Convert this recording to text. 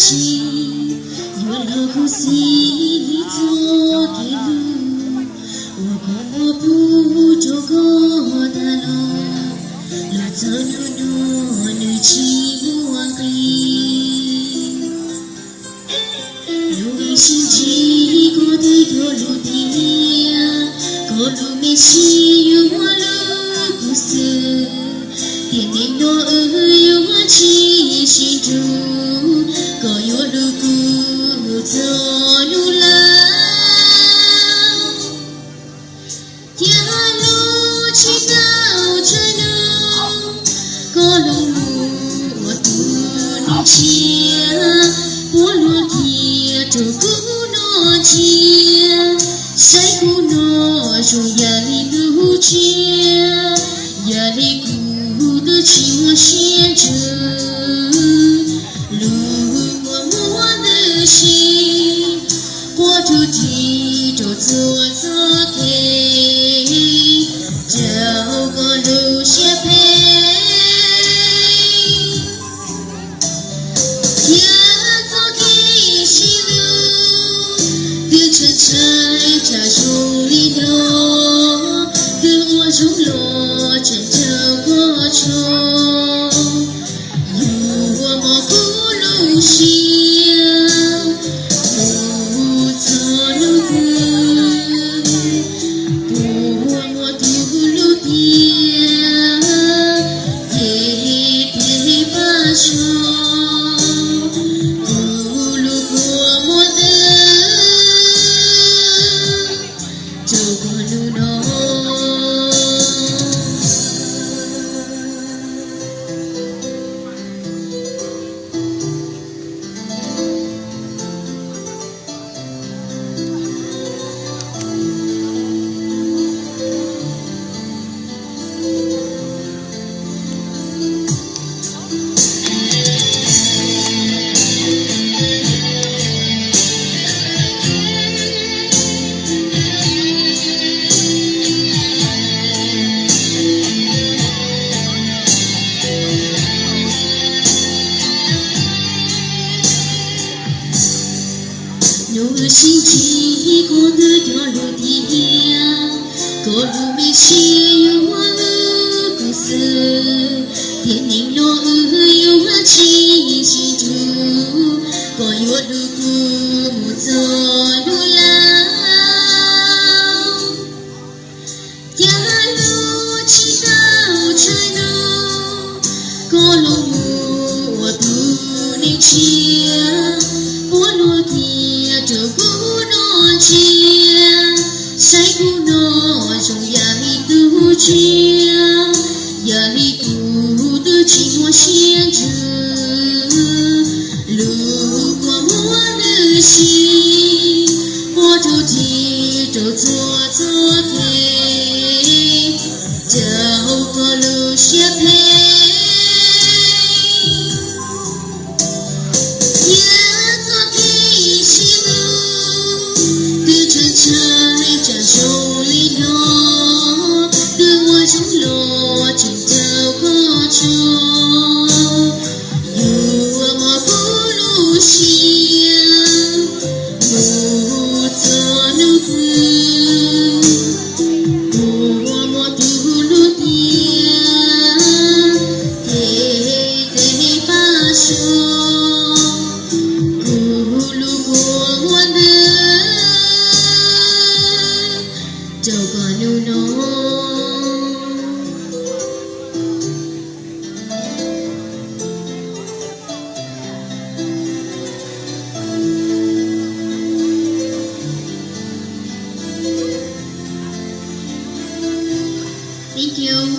情，有了故事做记录，我不做个大路，路走路路起我里，路心机过的有路的，过路没西有我路故事，点点多有我气息住。有路古走路了，天路去到这路，个路我渡你前，我路的就古诺前，谁古诺说压力路前，压力古的请我先着。我住地就做给，走个路些陪，也走给西路，的车车家手里头，的我中落真走过处，有我么不路西。路心机过的条路的，过路没西有我路故事，天宁路有我气息住，过有路古木走路了，天路去到这路，过路木我渡你前，我路的。这古诺前，谁古诺中压力都接，压力古的请我先着，路过我的心，我就地就做给，走过路些陪。手里头的我中落真走过处，有我么不路线，不做路子，我么独路边，得把手，不路过我的。走过路喏。Thank you.